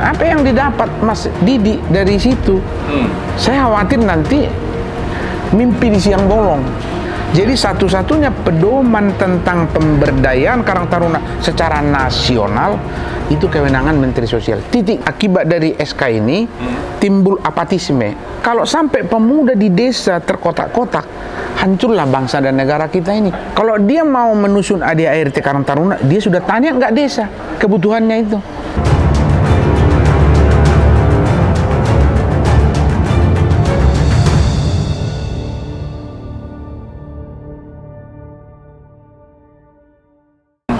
apa yang didapat Mas Didi dari situ? Saya khawatir nanti mimpi di siang bolong. Jadi satu-satunya pedoman tentang pemberdayaan Karang Taruna secara nasional itu kewenangan Menteri Sosial. Titik. Akibat dari SK ini timbul apatisme. Kalau sampai pemuda di desa terkotak-kotak, hancurlah bangsa dan negara kita ini. Kalau dia mau menusun ADART Karang Taruna, dia sudah tanya nggak desa kebutuhannya itu.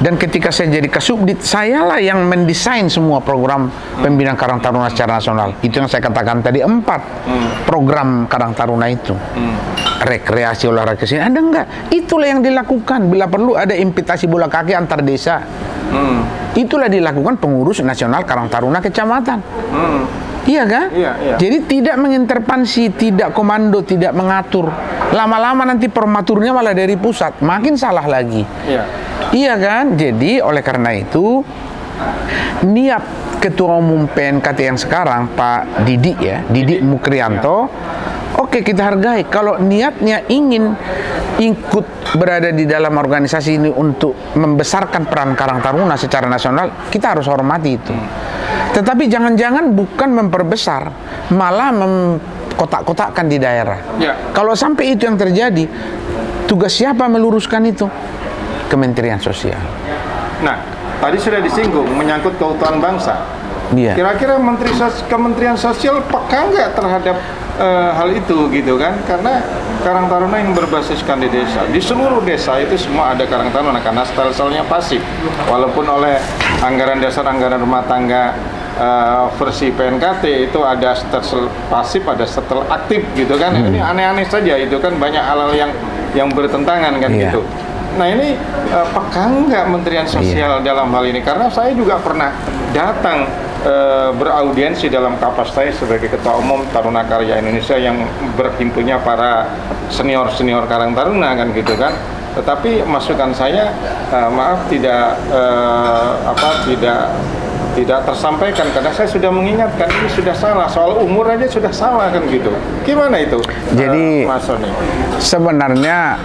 Dan ketika saya jadi Kasubdit, sayalah yang mendesain semua program pembinaan Karang Taruna secara nasional. Itu yang saya katakan tadi, 4 program Karang Taruna itu. Rekreasi, olahraga kesini, ada enggak? Itulah yang dilakukan. Bila perlu ada invitasi bola kaki antar desa. Itulah dilakukan pengurus nasional Karang Taruna kecamatan. Iya kan? Iya. Jadi tidak mengintervensi, tidak komando, tidak mengatur. Lama-lama nanti permaturnya malah dari pusat, makin salah lagi. Iya kan? Jadi oleh karena itu niat Ketua Umum PNKT yang sekarang Pak Didi ya, Didi Mukrianto, oke, kita hargai. Kalau niatnya ingin ikut berada di dalam organisasi ini untuk membesarkan peran Karang Taruna secara nasional, kita harus hormati itu. Tetapi jangan-jangan bukan memperbesar, malah mengkotak-kotakkan di daerah. Kalau sampai itu yang terjadi, tugas siapa meluruskan itu? Kementerian Sosial. Nah, tadi sudah disinggung menyangkut keutuhan bangsa. Kira-kira Kementerian Sosial peka nggak terhadap hal itu gitu kan? Karena Karang Taruna yang berbasiskan di desa, di seluruh desa itu semua ada Karang Taruna karena stelsel-nya pasif. Walaupun oleh anggaran dasar, anggaran rumah tangga versi PNKT itu ada stelsel pasif, ada stelsel aktif gitu kan? Ini aneh-aneh saja itu kan, banyak hal-hal yang bertentangan kan gitu. Nah ini peka nggak Kementerian Sosial dalam hal ini? Karena saya juga pernah datang beraudiensi dalam kapasitas saya sebagai Ketua Umum Taruna Karya Indonesia yang berhimpunnya para senior-senior Karang Taruna kan gitu kan. Tetapi masukan saya maaf tidak tersampaikan karena saya sudah mengingatkan ini sudah salah, soal umur aja sudah salah kan gitu. Gimana itu? Jadi Mas Sony? Sebenarnya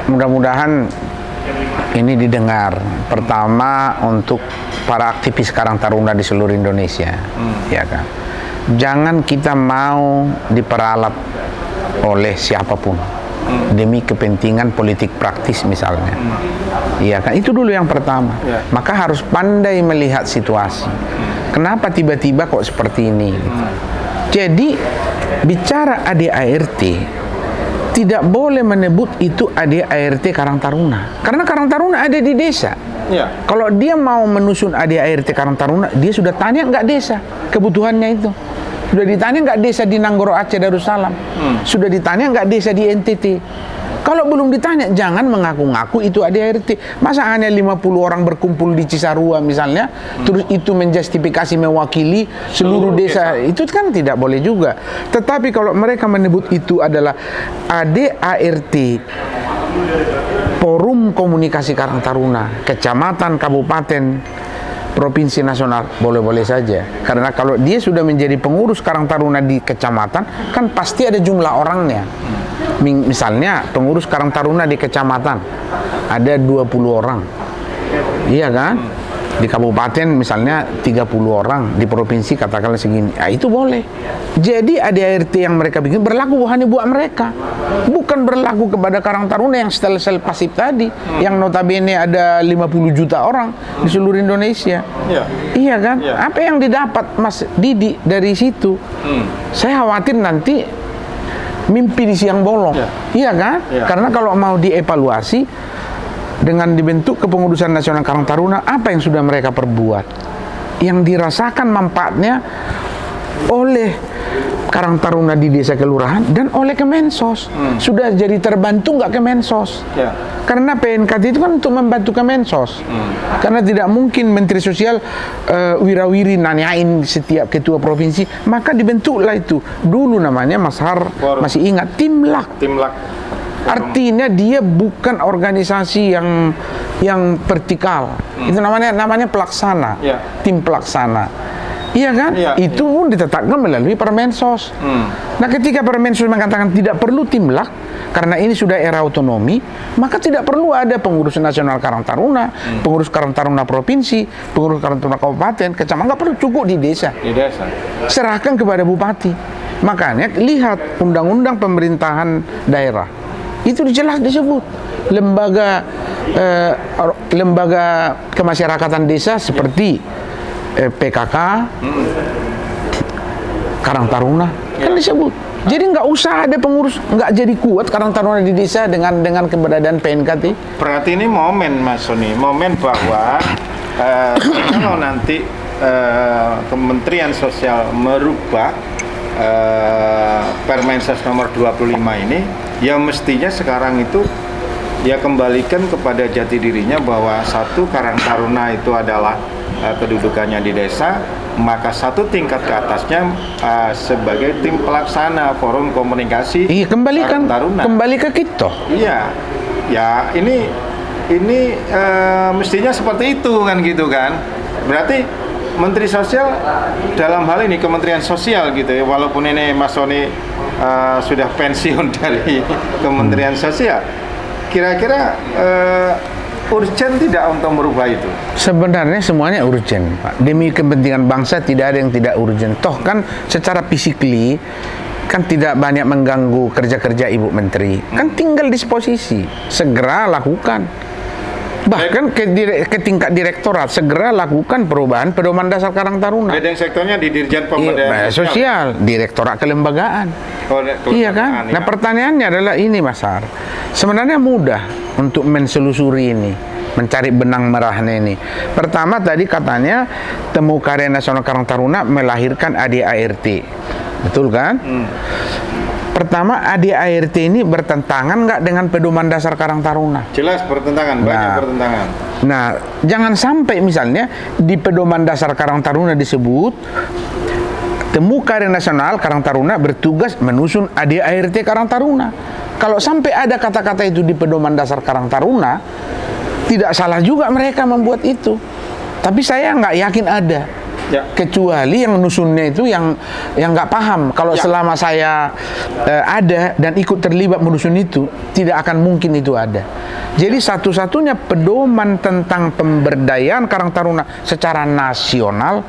mudah-mudahan ini didengar. Pertama untuk para aktivis Karang Taruna di seluruh Indonesia, ya kan. Jangan kita mau diperalat oleh siapapun demi kepentingan politik praktis misalnya. Iya kan, itu dulu yang pertama. Maka harus pandai melihat situasi. Kenapa tiba-tiba kok seperti ini? Gitu. Jadi bicara ADART, tidak boleh menyebut itu ADART Karang Taruna. Karena Karang Taruna ada di desa. Kalau dia mau menusun ADART Karang Taruna, dia sudah tanya nggak desa kebutuhannya itu. Sudah ditanya nggak desa di Nanggoro Aceh Darussalam. Sudah ditanya nggak desa di NTT. Kalau belum ditanya, jangan mengaku-ngaku itu ADART. Masa hanya 50 orang berkumpul di Cisarua misalnya, terus itu menjustifikasi mewakili seluruh desa. Itu kan tidak boleh juga. Tetapi kalau mereka menyebut itu adalah ADART, Forum Komunikasi Karang Taruna, kecamatan, kabupaten, provinsi, nasional, boleh-boleh saja. Karena kalau dia sudah menjadi pengurus Karang Taruna di kecamatan, kan pasti ada jumlah orangnya. Misalnya pengurus Karang Taruna di kecamatan ada 20 orang, iya kan? Di kabupaten misalnya 30 orang, di provinsi katakanlah segini. Itu boleh. Jadi ADART yang mereka bikin berlaku hanya buat mereka, bukan berlaku kepada Karang Taruna yang sel-sel pasif tadi, yang notabene ada 50 juta orang di seluruh Indonesia. Iya kan? Apa yang didapat Mas Didi dari situ? Saya khawatir nanti mimpi di siang bolong. Iya kan? Karena kalau mau dievaluasi dengan dibentuk kepengurusan nasional Karang Taruna, apa yang sudah mereka perbuat? Yang dirasakan manfaatnya oleh Karang Taruna di desa kelurahan dan oleh Kemensos. Sudah jadi terbantu nggak Kemensos? Karena PNKT itu kan untuk membantu Kemensos. Karena tidak mungkin Menteri Sosial wirawiri nanyain setiap ketua provinsi, maka dibentuklah itu. Dulu namanya Mas Har masih ingat, Timlak. Artinya dia bukan organisasi yang vertikal. Itu namanya pelaksana, tim pelaksana. Iya kan? Iya. Itu pun ditetapkan melalui Permensos. Nah, ketika Permensos mengatakan tidak perlu timlak karena ini sudah era otonomi, maka tidak perlu ada pengurus nasional Karang Taruna, pengurus Karang Taruna provinsi, pengurus Karang Taruna kabupaten, kecamatan, nggak perlu, cukup di desa. Di desa. Serahkan kepada bupati. Makanya lihat undang-undang pemerintahan daerah. Itu jelas disebut lembaga kemasyarakatan desa seperti PKK, Karang Taruna kan disebut. Jadi nggak usah ada pengurus, nggak jadi kuat Karang Taruna di desa dengan keberadaan PNKT. Berarti ini momen, Mas Sony, momen bahwa kalau nanti Kementerian Sosial merubah Permensos nomor 25 ini, ya mestinya sekarang itu ya kembalikan kepada jati dirinya bahwa satu, Karang Taruna itu adalah kedudukannya di desa, maka satu tingkat ke atasnya sebagai tim pelaksana forum komunikasi. Iya, kembali ke kita. Iya, ya ini mestinya seperti itu kan gitu kan. Berarti Menteri Sosial dalam hal ini Kementerian Sosial gitu ya, walaupun ini Mas Sony sudah pensiun dari Kementerian Sosial, kira-kira urgen tidak untuk merubah itu? Sebenarnya semuanya urgen, Pak. Demi kepentingan bangsa tidak ada yang tidak urgen. Toh kan secara physically kan tidak banyak mengganggu kerja-kerja Ibu Menteri. Kan tinggal disposisi, segera lakukan. Bahkan ke tingkat direktorat segera lakukan perubahan pedoman dasar Karang Taruna. Bidang sektornya di Dirjen Pemberdayaan Sosial, Direktorat Kelembagaan. Iya kan? Nah, pertanyaannya adalah ini, Mas Har. Sebenarnya mudah untuk menselusuri ini, mencari benang merahnya ini. Pertama tadi katanya Temu Karya Nasional Karang Taruna melahirkan ADART. Betul kan? Pertama, ADART ini bertentangan nggak dengan pedoman dasar Karang Taruna? Jelas bertentangan, banyak bertentangan. Nah, jangan sampai misalnya di pedoman dasar Karang Taruna disebut Temu Karya Nasional Karang Taruna bertugas menyusun ADART Karang Taruna. Kalau sampai ada kata-kata itu di pedoman dasar Karang Taruna, tidak salah juga mereka membuat itu. Tapi saya nggak yakin ada. Ya. Kecuali yang nusunnya itu yang nggak paham. Kalau selama saya ada dan ikut terlibat menusun itu, tidak akan mungkin itu ada. Jadi satu-satunya pedoman tentang pemberdayaan Karang Taruna secara nasional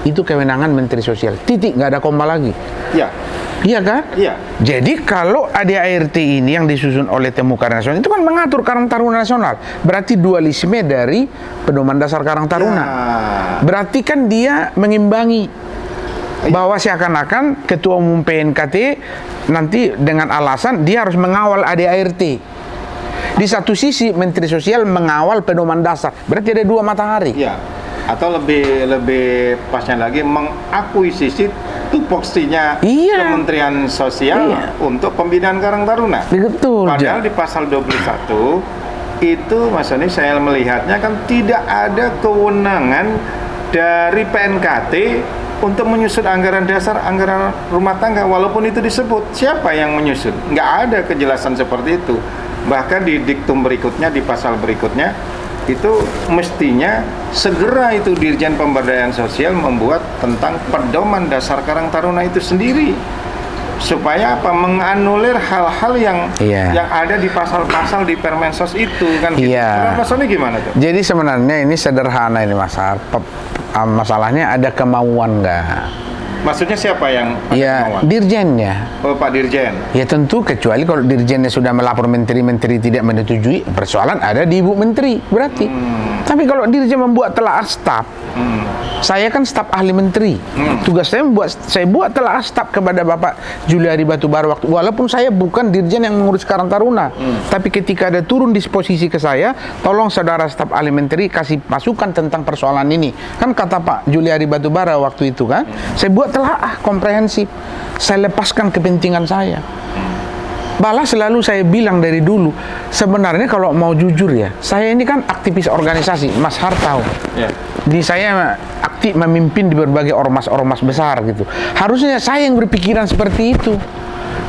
itu kewenangan Menteri Sosial. Titik, nggak ada koma lagi. Ya. Iya kan? Iya. Jadi kalau ADART ini yang disusun oleh Temu Karya Nasional itu kan mengatur Karang Taruna nasional. Berarti dualisme dari pedoman dasar Karang Taruna. Ya. Berarti kan dia mengimbangi bahwa seakan-akan Ketua Umum PNKT nanti dengan alasan dia harus mengawal ADART. Di satu sisi Menteri Sosial mengawal pedoman dasar. Berarti ada dua matahari. Ya. Atau lebih pasnya lagi mengakuisisi tupoksinya Kementerian Sosial untuk pembinaan Karang Taruna. Betul. Padahal di pasal 21 itu Mas Sony, saya melihatnya kan tidak ada kewenangan dari PNKT untuk menyusun anggaran dasar, anggaran rumah tangga, walaupun itu disebut. Siapa yang menyusun? Nggak ada kejelasan seperti itu. Bahkan di diktum berikutnya, di pasal berikutnya, itu mestinya segera itu Dirjen Pemberdayaan Sosial membuat tentang pedoman dasar Karang Taruna itu sendiri, supaya apa, menganulir hal-hal yang ada di pasal-pasal di Permensos itu kan gitu. Mas Sony gimana tuh? Jadi sebenarnya ini sederhana ini Mas Har. Masalahnya ada kemauan nggak? Maksudnya siapa yang kemauan? Dirjennya. Oh, Pak Dirjen. Ya tentu, kecuali kalau dirjennya sudah melapor menteri tidak menyetujui, persoalan ada di Ibu Menteri berarti. Tapi kalau dirjen membuat telaah staf, saya kan staf ahli menteri. Tugas saya buat telaah staf kepada Bapak Juliari Batubara waktu, walaupun saya bukan dirjen yang mengurus Karang Taruna. Tapi ketika ada turun disposisi ke saya, tolong saudara staf ahli menteri kasih masukan tentang persoalan ini. Kan kata Pak Juliari Batubara waktu itu kan, saya buat telaah komprehensif. Saya lepaskan kepentingan saya. Malah selalu saya bilang dari dulu, sebenarnya kalau mau jujur ya, saya ini kan aktivis organisasi, Mas Har tahu. Di saya aktif memimpin di berbagai ormas-ormas besar gitu. Harusnya saya yang berpikiran seperti itu.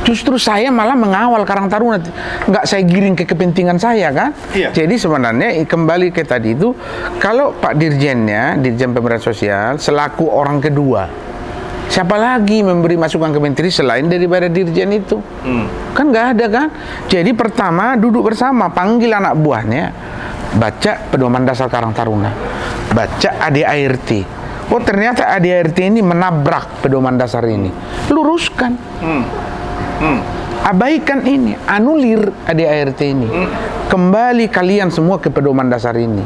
Justru saya malah mengawal Karang Taruna, nggak saya giring ke kepentingan saya kan. Iya. Jadi sebenarnya kembali ke tadi itu, kalau Pak Dirjennya, Dirjen Pemberdayaan Sosial selaku orang kedua, siapa lagi memberi masukan ke menteri selain daripada Dirjen itu? Kan nggak ada kan. Jadi pertama duduk bersama, panggil anak buahnya, baca pedoman dasar Karang Taruna, baca ADART. Oh ternyata ADART ini menabrak pedoman dasar ini, luruskan. Abaikan ini, anulir ADART ini. Kembali kalian semua ke pedoman dasar ini.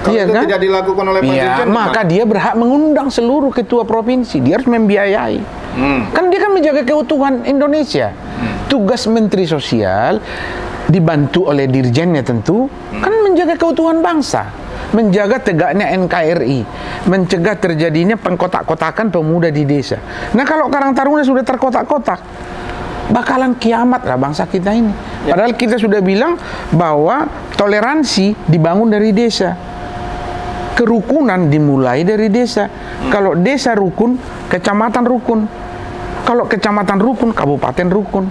Kalau itu tidak dilakukan oleh Pak Dirjen, maka dia berhak mengundang seluruh ketua provinsi. Dia harus membiayai. Kan dia kan menjaga keutuhan Indonesia. Tugas Menteri Sosial dibantu oleh Dirjennya tentu kan menjaga keutuhan bangsa, menjaga tegaknya NKRI, mencegah terjadinya pengkotak-kotakan pemuda di desa. Nah kalau Karang Taruna sudah terkotak-kotak, bakalan kiamat lah bangsa kita ini. Padahal kita sudah bilang bahwa toleransi dibangun dari desa, kerukunan dimulai dari desa. Kalau desa rukun, kecamatan rukun. Kalau kecamatan rukun, kabupaten rukun.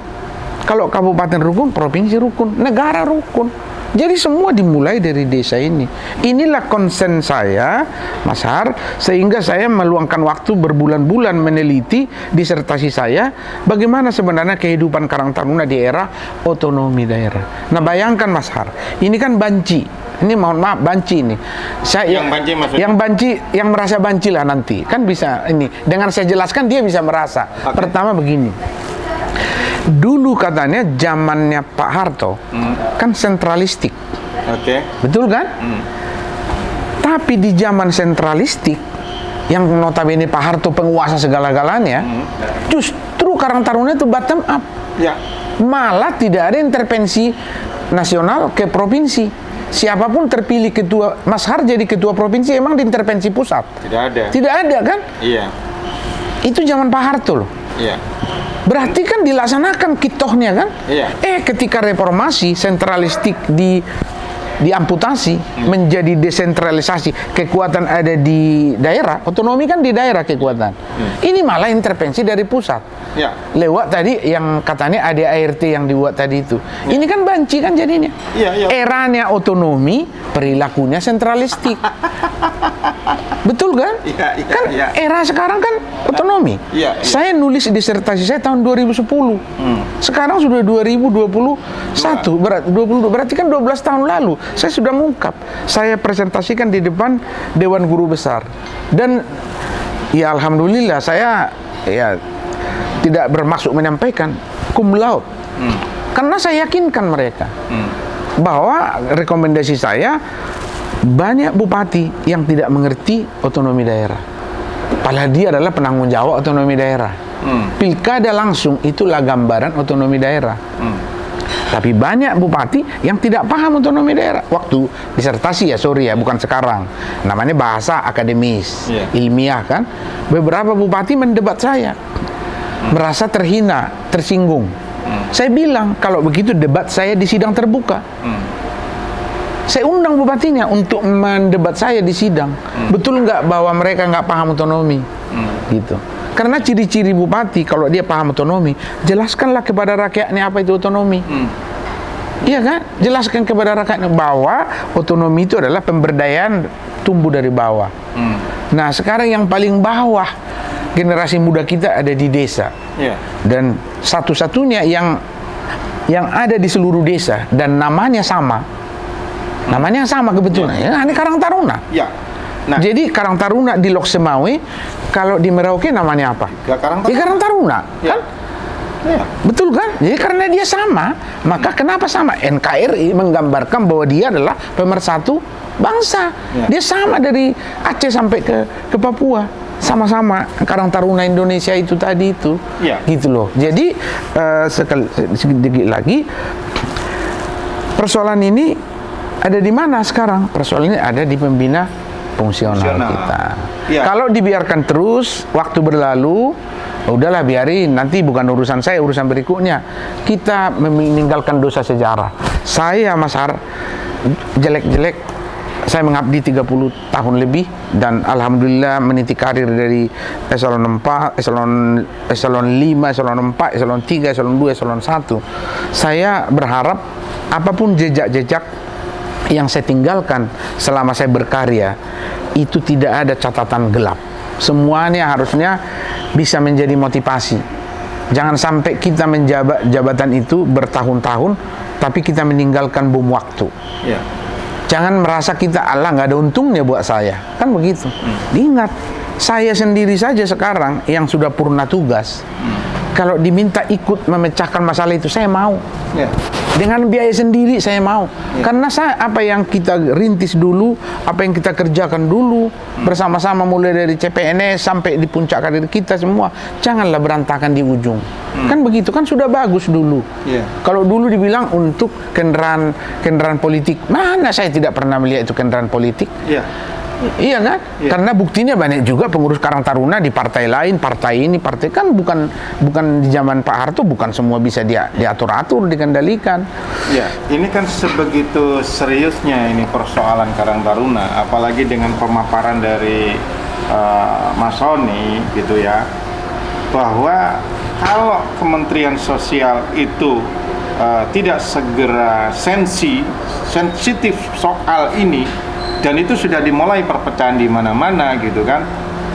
Kalau kabupaten rukun, provinsi rukun, negara rukun. Jadi semua dimulai dari desa ini. Inilah konsen saya, Mas Har, sehingga saya meluangkan waktu berbulan-bulan meneliti disertasi saya bagaimana sebenarnya kehidupan Karang Taruna di era otonomi daerah. Nah bayangkan Mas Har, ini kan banci. Ini mohon maaf banci ini. Saya banci maksudnya? Yang banci, yang merasa banci lah nanti. Kan bisa ini. Dengan saya jelaskan dia bisa merasa. Pertama begini. Dulu katanya zamannya Pak Harto kan sentralistik. Betul kan? Tapi di zaman sentralistik yang notabene Pak Harto penguasa segala-galanya, justru Karang Taruna itu bottom up. Malah tidak ada intervensi nasional ke provinsi. Siapapun terpilih ketua, Mas Har jadi ketua provinsi emang diintervensi pusat? Tidak ada kan? Iya. Itu zaman Pak Harto loh. Iya. Berarti kan dilaksanakan kitohnya kan? Iya. Ketika reformasi sentralistik diamputasi menjadi desentralisasi, kekuatan ada di daerah, otonomi kan di daerah kekuatan. Ini malah intervensi dari pusat. Lewat tadi yang katanya ADART yang dibuat tadi itu. Ini kan banci kan jadinya. Eranya otonomi, perilakunya sentralistik. Betul kan? Kan era sekarang kan otonomi. Saya nulis disertasi saya tahun 2010. Sekarang sudah 2021. Berarti kan 12 tahun lalu. Saya sudah mengungkap. Saya presentasikan di depan Dewan Guru Besar. Dan ya alhamdulillah saya ya tidak bermaksud menyampaikan cum laude. Karena saya yakinkan mereka bahwa rekomendasi saya banyak bupati yang tidak mengerti otonomi daerah. Padahal dia adalah penanggung jawab otonomi daerah. Pilkada langsung itulah gambaran otonomi daerah. Tapi banyak bupati yang tidak paham otonomi daerah. Waktu disertasi ya, sorry ya, bukan sekarang. Namanya bahasa akademis, ilmiah kan. Beberapa bupati mendebat saya. Merasa terhina, tersinggung. Saya bilang, kalau begitu debat saya di sidang terbuka. Saya undang bupatinya untuk mendebat saya di sidang. Betul nggak bahwa mereka nggak paham otonomi? Gitu. Karena ciri-ciri bupati kalau dia paham otonomi, jelaskanlah kepada rakyatnya apa itu otonomi. Iya kan? Jelaskan kepada rakyatnya bahwa otonomi itu adalah pemberdayaan tumbuh dari bawah. Nah sekarang yang paling bawah generasi muda kita ada di desa. Dan satu-satunya yang ada di seluruh desa dan namanya sama. Namanya sama kebetulan. Ini Karang Taruna. Nah, jadi Karang Taruna di Lok Semawe, kalau di Merauke namanya apa? Karang Taruna. Kan? Betul kan? Jadi karena dia sama, maka kenapa sama? NKRI menggambarkan bahwa dia adalah pemersatu bangsa. Dia sama dari Aceh sampai ke Papua. Sama-sama Karang Taruna Indonesia itu tadi itu. Gitu loh. Jadi sedikit lagi, persoalan ini ada di mana sekarang? Persoalan ini ada di pembina fungsional kita. Kalau dibiarkan terus, waktu berlalu, udahlah biarin, nanti bukan urusan saya, urusan berikutnya. Kita meninggalkan dosa sejarah. Saya, Mas Har, jelek-jelek saya mengabdi 30 tahun lebih dan alhamdulillah meniti karir dari eselon 4, eselon 5, eselon 4, eselon 3, eselon 2, eselon 1. Saya berharap apapun jejak-jejak yang saya tinggalkan selama saya berkarya itu tidak ada catatan gelap. Semuanya harusnya bisa menjadi motivasi. Jangan sampai kita menjabat jabatan itu bertahun-tahun tapi kita meninggalkan bom waktu. Ya. Jangan merasa kita Allah nggak ada untungnya buat saya, kan begitu. Ingat, saya sendiri saja sekarang yang sudah purna tugas, kalau diminta ikut memecahkan masalah itu saya mau. Ya. Dengan biaya sendiri saya mau. Karena apa yang kita rintis dulu, apa yang kita kerjakan dulu bersama-sama mulai dari CPNS sampai di puncak karir kita semua, janganlah berantakan di ujung. Kan begitu, kan sudah bagus dulu. Kalau dulu dibilang untuk kendaraan politik, mana saya tidak pernah melihat itu kendaraan politik. Iya kan? Karena buktinya banyak juga pengurus Karang Taruna di partai lain, partai ini, partai kan bukan di zaman Pak Harto, bukan semua bisa diatur-atur, dikendalikan. Ya, ini kan sebegitu seriusnya ini persoalan Karang Taruna, apalagi dengan pemaparan dari Mas Sony gitu ya, bahwa kalau Kementerian Sosial itu tidak segera sensitif soal ini, dan itu sudah dimulai perpecahan di mana-mana gitu kan,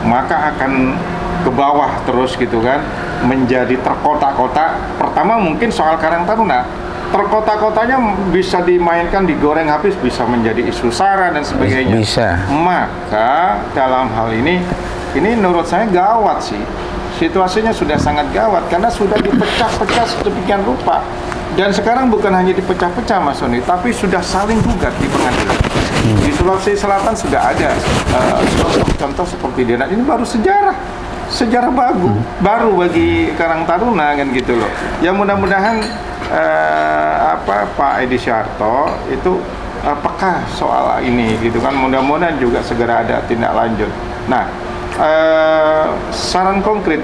maka akan ke bawah terus gitu kan, menjadi terkotak-kotak. Pertama mungkin soal Karang Taruna, terkotak-kotaknya bisa dimainkan, digoreng habis, bisa menjadi isu SARA dan sebagainya. Bisa. Maka dalam hal ini menurut saya gawat sih. Situasinya sudah sangat gawat karena sudah dipecah-pecah sedemikian rupa. Dan sekarang bukan hanya dipecah-pecah Mas Sony, tapi sudah saling gugat di pengadilan. Di Sulawesi Selatan sudah ada contoh seperti dia. Ini baru sejarah baru bagi Karang Taruna kan gitu loh. Ya mudah-mudahan Pak Edi Suharto itu peka soal ini gitu kan. Mudah-mudahan juga segera ada tindak lanjut. Nah, saran konkret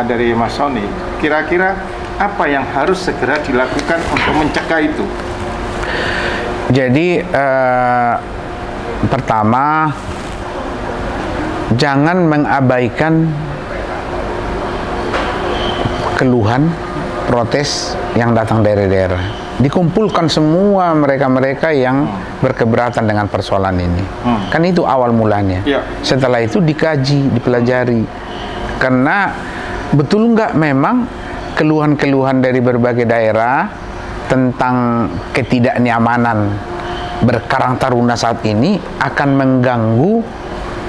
dari Mas Sony, kira-kira apa yang harus segera dilakukan untuk mencegah itu? Jadi pertama, jangan mengabaikan keluhan, protes yang datang dari daerah. Dikumpulkan semua mereka-mereka yang berkeberatan dengan persoalan ini. Kan itu awal mulanya. Setelah itu dikaji, dipelajari. Karena betul nggak memang keluhan-keluhan dari berbagai daerah tentang ketidaknyamanan berkarang taruna saat ini akan mengganggu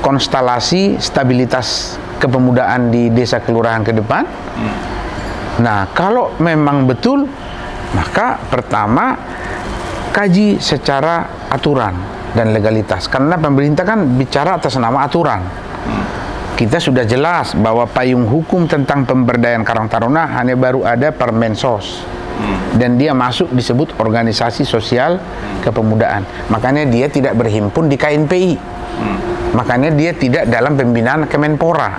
konstelasi stabilitas kepemudaan di desa kelurahan ke depan. Nah, kalau memang betul, maka pertama kaji secara aturan dan legalitas, karena pemerintah kan bicara atas nama aturan. Kita sudah jelas bahwa payung hukum tentang pemberdayaan Karang Taruna hanya baru ada Permensos, dan dia masuk disebut organisasi sosial kepemudaan. Makanya dia tidak berhimpun di KNPI. Makanya dia tidak dalam pembinaan Kemenpora.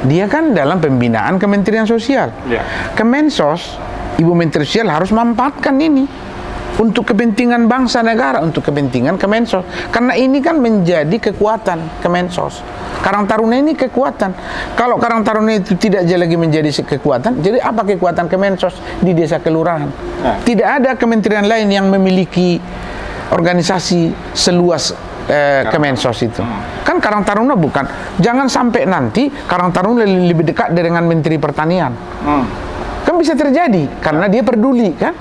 Dia kan dalam pembinaan Kementerian Sosial. Kemensos, Ibu Menteri Sosial harus memanfaatkan ini untuk kepentingan bangsa negara, untuk kepentingan Kemensos. Karena ini kan menjadi kekuatan Kemensos. Karang Taruna ini kekuatan. Kalau Karang Taruna itu tidak lagi menjadi kekuatan, jadi apa kekuatan Kemensos di desa kelurahan? Tidak ada kementerian lain yang memiliki organisasi seluas Kemensos itu. Kan Karang Taruna bukan. Jangan sampai nanti Karang Taruna lebih dekat dengan Menteri Pertanian. Kan bisa terjadi karena dia peduli kan.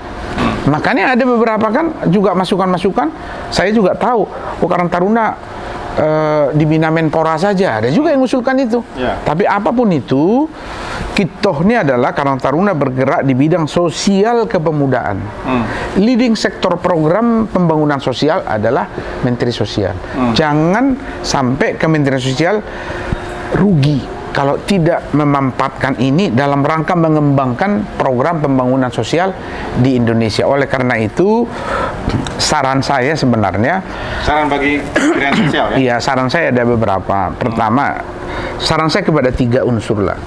Makanya ada beberapa kan juga masukan-masukan. Saya juga tahu Karang Taruna dibina Menpora saja, ada juga yang mengusulkan itu. Tapi apapun itu, kitohnya adalah Karang Taruna bergerak di bidang sosial kepemudaan. Leading sektor program pembangunan sosial adalah Menteri Sosial. Jangan sampai Kementerian Sosial rugi kalau tidak memanfaatkan ini dalam rangka mengembangkan program pembangunan sosial di Indonesia. Oleh karena itu, saran saya sebenarnya, saran bagi Kementerian Sosial ya? Iya, saran saya ada beberapa. Pertama, saran saya kepada 3 unsur lah.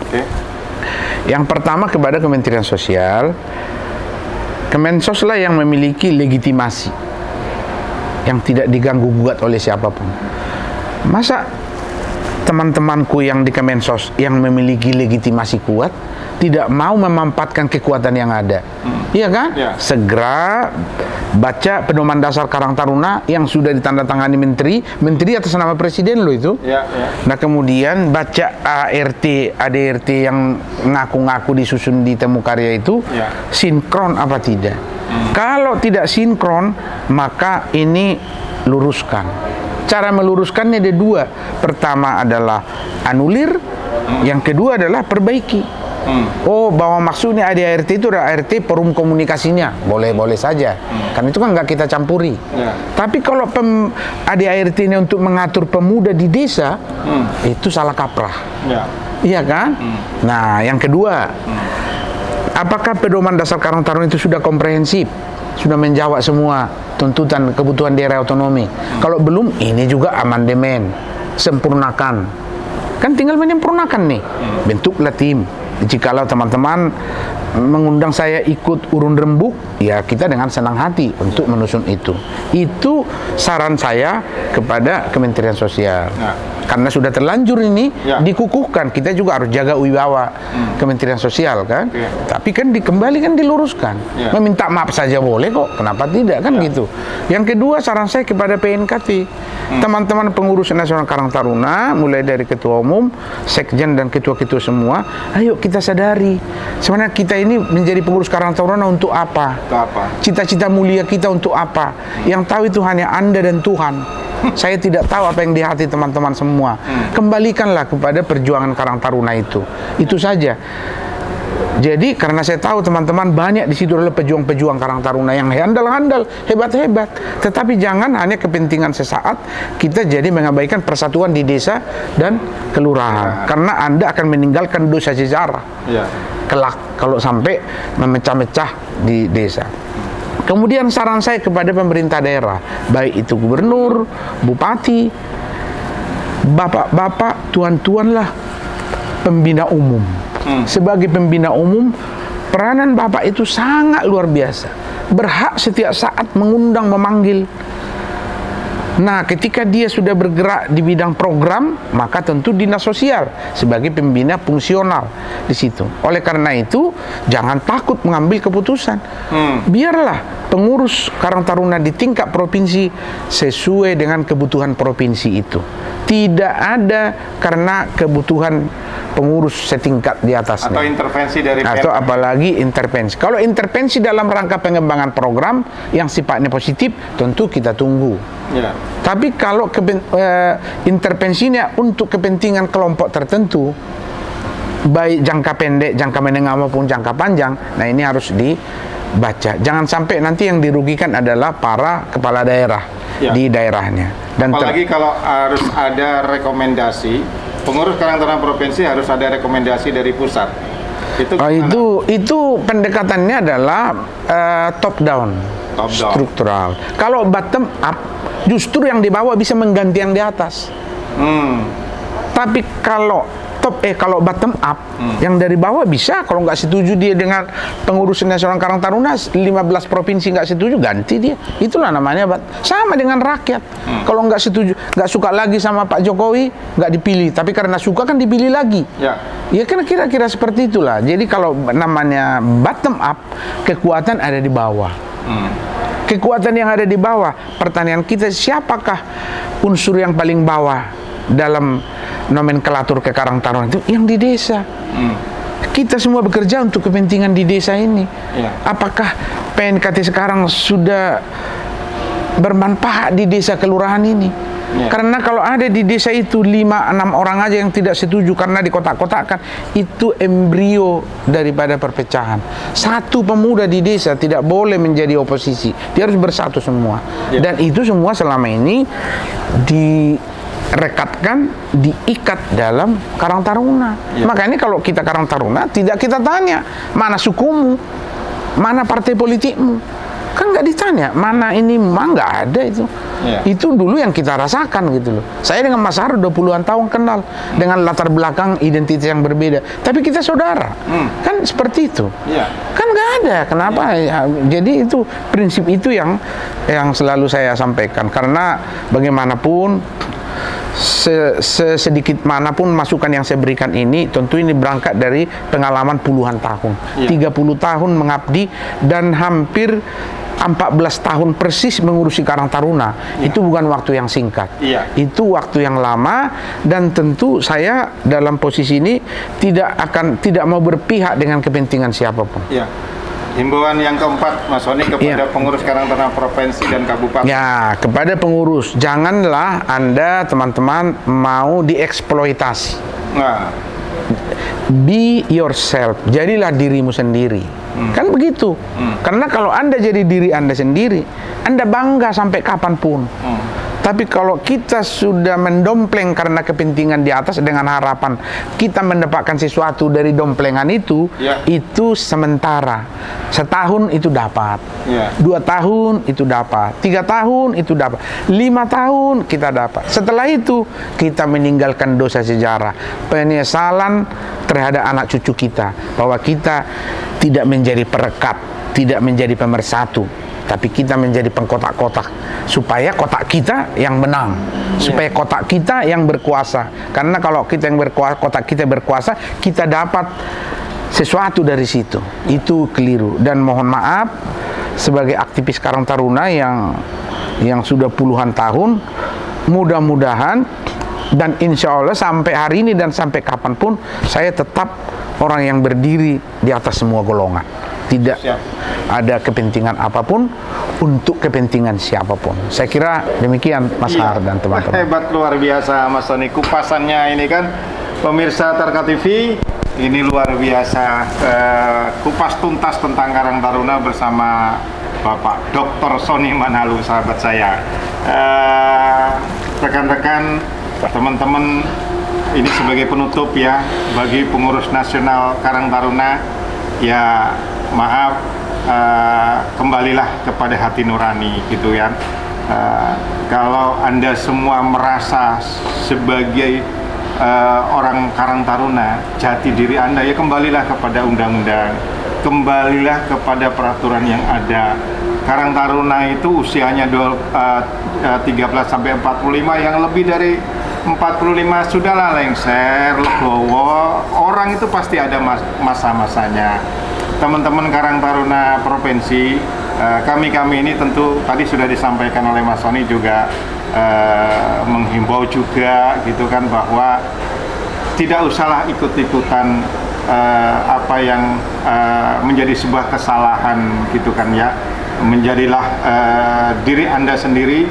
Yang pertama kepada Kementerian Sosial, Kemensos lah yang memiliki legitimasi. yang tidak diganggu gugat oleh siapapun. Masa teman-temanku yang di Kemensos yang memiliki legitimasi kuat tidak mau memanfaatkan kekuatan yang ada? Iya kan? Ya. Segera baca pedoman dasar Karang Taruna yang sudah ditandatangani menteri atas nama presiden loh itu. Ya, ya. Nah kemudian baca ADRT yang ngaku-ngaku disusun di Temu Karya itu, Ya. sinkron apa tidak? Kalau tidak sinkron, maka ini luruskan. Cara meluruskannya ada dua. Pertama adalah anulir, yang kedua adalah perbaiki. Oh, bahwa maksudnya ADART itu adalah ART forum komunikasinya, boleh-boleh saja. Kan itu kan nggak kita campuri. Ya. Tapi kalau ADART ini untuk mengatur pemuda di desa, itu salah kaprah. Ya. Iya kan? Nah, yang kedua, apakah pedoman dasar Karang Taruna itu sudah komprehensif? Sudah menjawab semua tuntutan kebutuhan daerah otonomi? Kalau belum, ini juga amandemen, sempurnakan. Kan tinggal menyempurnakan nih. Bentuklah tim. Jikalau teman-teman mengundang saya ikut urun rembuk, ya kita dengan senang hati untuk menusun itu. Itu saran saya kepada Kementerian Sosial. Ya. Karena sudah terlanjur ini, Ya. dikukuhkan, kita juga harus jaga wibawa Kementerian Sosial kan. Ya. Tapi kan dikembalikan, diluruskan. Ya. Meminta maaf saja boleh kok, kenapa tidak kan Ya. gitu. Yang kedua saran saya kepada PNKT, teman-teman pengurus nasional Karang Taruna, mulai dari ketua umum, sekjen dan ketua-ketua semua, ayo kita sadari sebenarnya kita ini menjadi pengurus Karang Taruna untuk apa? Itu apa? Cita-cita mulia kita untuk apa? Yang tahu itu hanya Anda dan Tuhan. Saya tidak tahu apa yang di hati teman-teman semua. Kembalikanlah kepada perjuangan Karang Taruna itu. Itu saja. Jadi karena saya tahu teman-teman banyak di situ adalah pejuang-pejuang Karang Taruna yang handal-handal, hebat-hebat. Tetapi jangan hanya kepentingan sesaat kita jadi mengabaikan persatuan di desa dan kelurahan. Karena Anda akan meninggalkan dosa sejarah. Ya. Kelak kalau sampai memecah-mecah di desa. Kemudian saran saya kepada pemerintah daerah, baik itu gubernur, bupati, bapak-bapak, tuan-tuanlah pembina umum. Sebagai pembina umum, peranan bapak itu sangat luar biasa. Berhak setiap saat mengundang, memanggil. Nah, ketika dia sudah bergerak di bidang program, maka tentu dinas sosial sebagai pembina fungsional di situ. Oleh karena itu, jangan takut mengambil keputusan. Biarlah pengurus Karang Taruna di tingkat provinsi sesuai dengan kebutuhan provinsi itu. Tidak ada karena kebutuhan pengurus setingkat di atasnya. Atau intervensi dari atau apalagi intervensi. Kalau intervensi dalam rangka pengembangan program yang sifatnya positif, tentu kita tunggu. Ya. Tapi kalau intervensinya untuk kepentingan kelompok tertentu, baik jangka pendek, jangka menengah maupun jangka panjang, nah ini harus dibaca. Jangan sampai nanti yang dirugikan adalah para kepala daerah di daerahnya. Dan apalagi kalau harus ada rekomendasi, pengurus Karang Taruna provinsi harus ada rekomendasi dari pusat. Itu pendekatannya adalah top down, struktural. Kalau bottom up, justru yang di bawah bisa mengganti yang di atas. Tapi kalau bottom up, yang dari bawah bisa, kalau nggak setuju dia dengan pengurus nasional Karang Taruna 15 provinsi nggak setuju, ganti dia. Itulah namanya sama dengan rakyat. Kalau nggak setuju, nggak suka lagi sama Pak Jokowi, nggak dipilih. Tapi karena suka kan dipilih lagi. Ya kan kira-kira seperti itulah. Jadi kalau namanya bottom up, kekuatan ada di bawah. Kekuatan yang ada di bawah, pertanyaan kita, siapakah unsur yang paling bawah dalam nomenklatur ke Karang Taruna itu? Yang di desa. Kita semua bekerja untuk kepentingan di desa ini. Apakah PNKT sekarang sudah bermanfaat di desa kelurahan ini? Karena kalau ada di desa itu 5-6 orang aja yang tidak setuju karena dikotak-kotakkan, itu embrio daripada perpecahan. Satu pemuda di desa tidak boleh menjadi oposisi, dia harus bersatu semua. Dan itu semua selama ini direkatkan, diikat dalam Karang Taruna. Makanya kalau kita Karang Taruna, tidak kita tanya mana sukumu, mana partai politikmu. Kan nggak ditanya, mana ini mah nggak ada itu. Itu dulu yang kita rasakan gitu loh. Saya dengan Mas Har udah puluhan tahun kenal, dengan latar belakang identitas yang berbeda. Tapi kita saudara, kan seperti itu. Kan nggak ada, kenapa? Jadi itu prinsip itu yang selalu saya sampaikan. Karena bagaimanapun, sedikit manapun masukan yang saya berikan ini, tentu ini berangkat dari pengalaman puluhan tahun. 30 tahun mengabdi dan hampir 14 tahun persis mengurusi Karang Taruna. Itu bukan waktu yang singkat. Itu waktu yang lama, dan tentu saya dalam posisi ini tidak mau berpihak dengan kepentingan siapapun. Himbauan yang keempat, Mas Sony, kepada pengurus Karang Taruna Provinsi dan Kabupaten. Ya, kepada pengurus, janganlah Anda teman-teman mau dieksploitasi. Be yourself, jadilah dirimu sendiri. Kan begitu. Karena kalau Anda jadi diri Anda sendiri, Anda bangga sampai kapanpun. Tapi kalau kita sudah mendompleng karena kepentingan di atas dengan harapan kita mendapatkan sesuatu dari domplengan itu sementara. Setahun itu dapat, 2 tahun itu dapat, 3 tahun itu dapat, 5 tahun kita dapat. Setelah itu kita meninggalkan dosa sejarah, penyesalan terhadap anak cucu kita, bahwa kita tidak menjadi perekat, tidak menjadi pemersatu, tapi kita menjadi pengkotak-kotak, supaya kotak kita yang menang, supaya kotak kita yang berkuasa. Karena kalau kita yang berkuasa, kotak kita berkuasa, kita dapat sesuatu dari situ. Itu keliru. Dan mohon maaf sebagai aktivis Karang Taruna yang sudah puluhan tahun, mudah-mudahan dan insya Allah sampai hari ini dan sampai kapanpun saya tetap orang yang berdiri di atas semua golongan. Tidak ada kepentingan apapun untuk kepentingan siapapun. Saya kira demikian, Mas Har dan teman-teman. Hebat, luar biasa Mas Sony. Kupasannya ini kan, pemirsa Tarka TV, ini luar biasa. Kupas tuntas tentang Karang Taruna bersama Bapak Dr. Sony Manhalu, sahabat saya. Rekan-rekan, teman-teman, ini sebagai penutup ya, bagi pengurus nasional Karang Taruna, ya maaf, kembalilah kepada hati nurani gitu ya. Kalau Anda semua merasa sebagai orang Karang Taruna, jati diri Anda, ya kembalilah kepada undang-undang, kembalilah kepada peraturan yang ada. Karang Taruna itu usianya 13 sampai 45, yang lebih dari 45 sudahlah lengser, legowo. Orang itu pasti ada masa-masanya. Teman-teman Karang Taruna Provinsi, kami ini tentu tadi sudah disampaikan oleh Mas Sony juga, menghimbau juga gitu kan, bahwa tidak usahlah ikut-ikutan apa yang menjadi sebuah kesalahan gitu kan ya. Menjadilah diri Anda sendiri,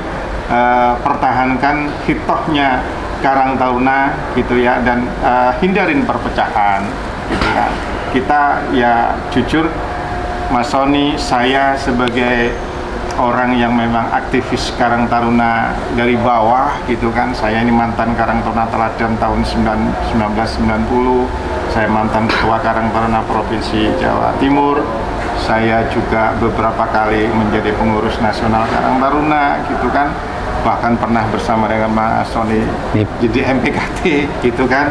pertahankan hitohnya Karang Taruna gitu ya, dan hindarin perpecahan gitu kan. Kita ya jujur, Mas Sony, saya sebagai orang yang memang aktivis Karang Taruna dari bawah gitu kan, saya ini mantan Karang Taruna Teladan tahun 1990, saya mantan Ketua Karang Taruna Provinsi Jawa Timur, saya juga beberapa kali menjadi pengurus nasional Karang Taruna gitu kan, bahkan pernah bersama dengan Mas Sony jadi MPKT gitu kan.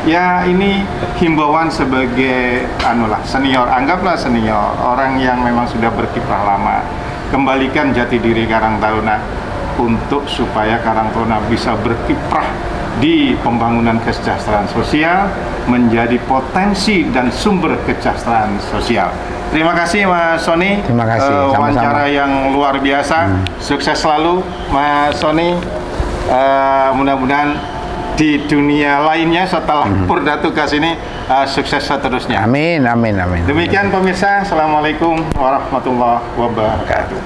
Ya ini himbauan sebagai senior, anggaplah senior, orang yang memang sudah berkiprah lama. Kembalikan jati diri Karang Taruna untuk supaya Karang Taruna bisa berkiprah di pembangunan kesejahteraan sosial, menjadi potensi dan sumber kesejahteraan sosial. Terima kasih Mas Sony. Terima kasih. Wawancara yang luar biasa. Sukses selalu Mas Sony. Mudah-mudahan di dunia lainnya setelah purna tugas ini sukses seterusnya. Amin, amin, amin. Demikian pemirsa, assalamualaikum warahmatullahi wabarakatuh.